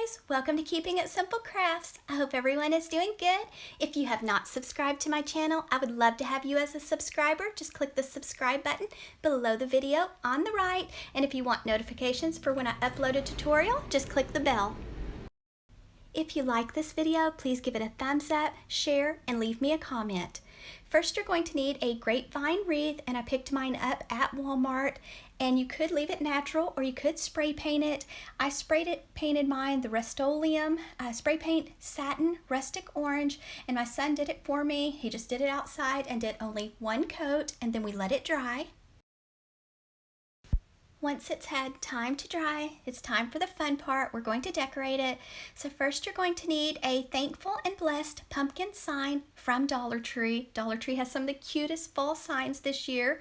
guys, welcome to Keeping It Simple Crafts. I hope everyone is doing good. If you have not subscribed to my channel, I would love to have you as a subscriber. Just click the subscribe button below the video on the right. And if you want notifications for when I upload a tutorial, just click the bell. If you like this video, please give it a thumbs up, share, and leave me a comment. First, you're going to need a grapevine wreath, and I picked mine up at Walmart, and you could leave it natural or you could spray paint it. I painted mine the Rust-Oleum spray paint satin rustic orange, and my son did it for me. He just did it outside and did only one coat, and then we let it dry. Once it's had time to dry, it's time for the fun part. We're going to decorate it. So first you're going to need a thankful and blessed pumpkin sign from Dollar Tree. Dollar Tree has some of the cutest fall signs this year.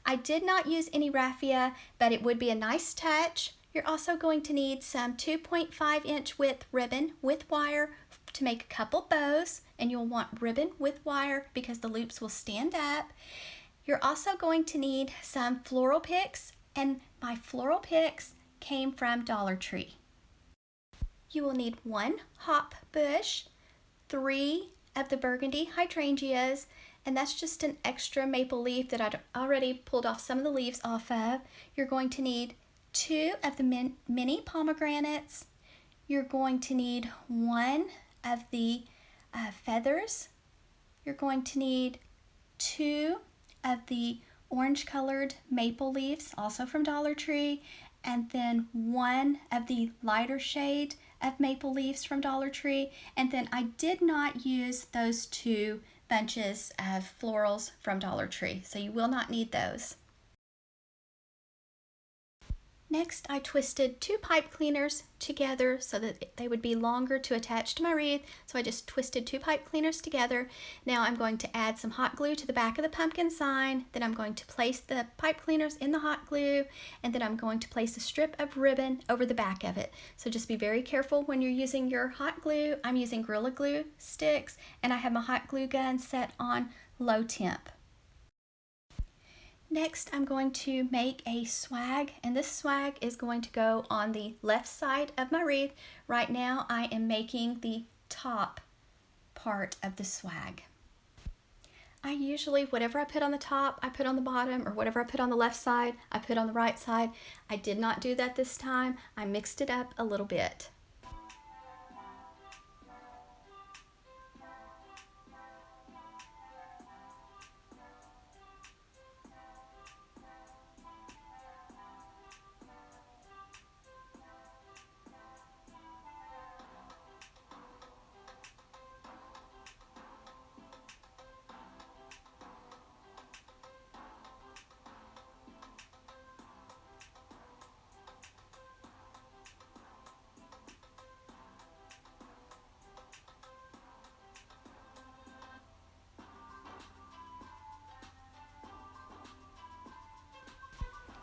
I did not use any raffia, but it would be a nice touch. You're also going to need some 2.5-inch width ribbon with wire to make a couple bows, and you'll want ribbon with wire because the loops will stand up. You're also going to need some floral picks, and my floral picks came from Dollar Tree. You will need 1 hop bush, 3 of the burgundy hydrangeas, and that's just an extra maple leaf that I'd already pulled off some of the leaves off of. You're going to need 2 of the mini pomegranates. You're going to need 1 of the feathers. You're going to need 2 of the orange colored maple leaves, also from Dollar Tree, and then 1 of the lighter shade of maple leaves from Dollar Tree. And then I did not use those 2 bunches of florals from Dollar Tree, so you will not need those. Next, I twisted 2 pipe cleaners together so that they would be longer to attach to my wreath. So I just twisted 2 pipe cleaners together. Now I'm going to add some hot glue to the back of the pumpkin sign. Then I'm going to place the pipe cleaners in the hot glue, and then I'm going to place a strip of ribbon over the back of it. So just be very careful when you're using your hot glue. I'm using Gorilla Glue sticks, and I have my hot glue gun set on low temp. Next, I'm going to make a swag, and this swag is going to go on the left side of my wreath. Right now, I am making the top part of the swag. I usually, whatever I put on the top, I put on the bottom, or whatever I put on the left side, I put on the right side. I did not do that this time. I mixed it up a little bit.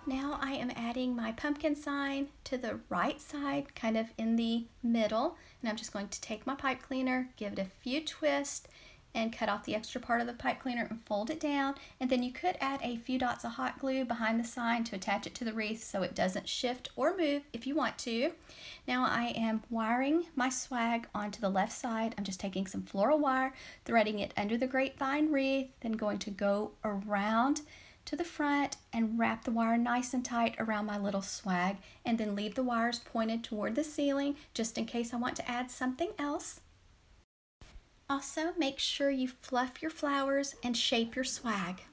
Now I am adding my pumpkin sign to the right side, kind of in the middle, and I'm just going to take my pipe cleaner, give it a few twists, and cut off the extra part of the pipe cleaner and fold it down. And then you could add a few dots of hot glue behind the sign to attach it to the wreath so it doesn't shift or move if you want to. Now I am wiring my swag onto the left side. I'm just taking some floral wire, threading it under the grapevine wreath, then going to go around to the front and wrap the wire nice and tight around my little swag, and then leave the wires pointed toward the ceiling just in case I want to add something else. Also, make sure you fluff your flowers and shape your swag.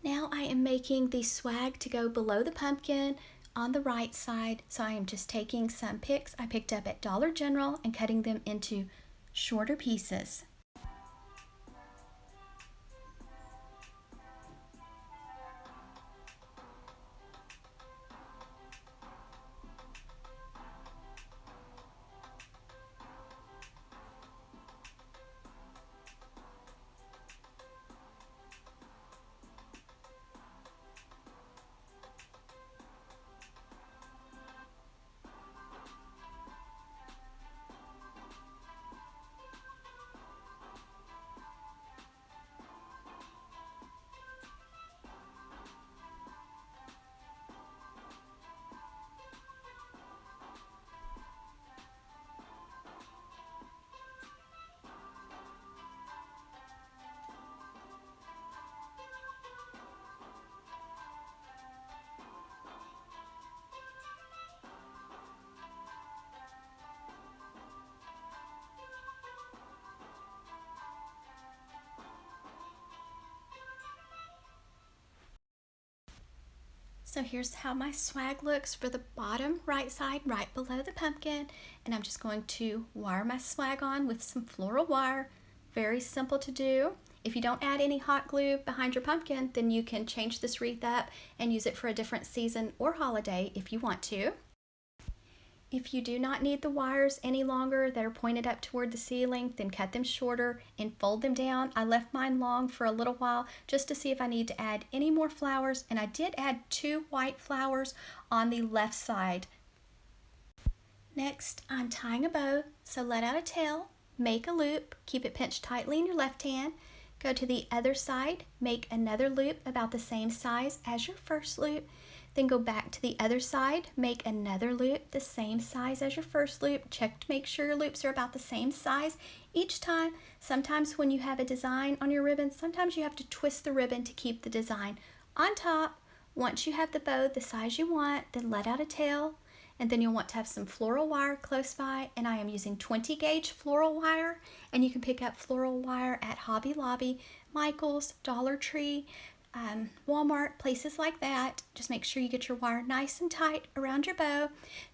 Now I am making the swag to go below the pumpkin on the right side. So I am just taking some picks I picked up at Dollar General and cutting them into shorter pieces. So here's how my swag looks for the bottom right side, right below the pumpkin. And I'm just going to wire my swag on with some floral wire. Very simple to do. If you don't add any hot glue behind your pumpkin, then you can change this wreath up and use it for a different season or holiday if you want to. If you do not need the wires any longer that are pointed up toward the ceiling, then cut them shorter and fold them down. I left mine long for a little while just to see if I need to add any more flowers, and I did add 2 white flowers on the left side. Next, I'm tying a bow, so let out a tail, make a loop, keep it pinched tightly in your left hand, go to the other side, make another loop about the same size as your first loop, then go back to the other side, make another loop the same size as your first loop. Check to make sure your loops are about the same size each time. Sometimes when you have a design on your ribbon, sometimes you have to twist the ribbon to keep the design on top. Once you have the bow the size you want, then let out a tail, and then you'll want to have some floral wire close by, and I am using 20 gauge floral wire, and you can pick up floral wire at Hobby Lobby, Michael's, Dollar Tree, Walmart, places like that. Just make sure you get your wire nice and tight around your bow.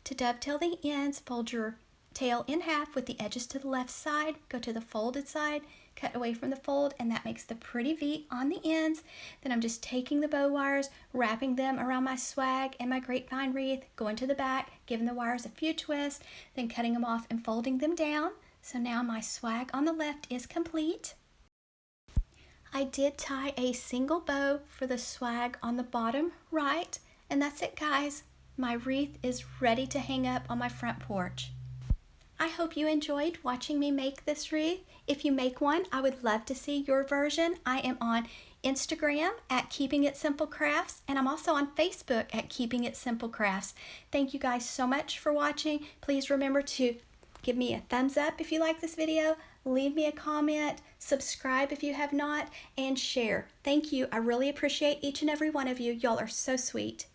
To dovetail the ends, fold your tail in half with the edges to the left side, go to the folded side, cut away from the fold, and that makes the pretty V on the ends. Then I'm just taking the bow wires, wrapping them around my swag and my grapevine wreath, going to the back, giving the wires a few twists, then cutting them off and folding them down. So now my swag on the left is complete. I did tie a single bow for the swag on the bottom right, and that's it, guys. My wreath is ready to hang up on my front porch. I hope you enjoyed watching me make this wreath. If you make one, I would love to see your version. I am on Instagram at Keeping It Simple Crafts, and I'm also on Facebook at Keeping It Simple Crafts. Thank you guys so much for watching. Please remember to give me a thumbs up if you like this video, leave me a comment, subscribe if you have not, and share. Thank you. I really appreciate each and every one of you. Y'all are so sweet.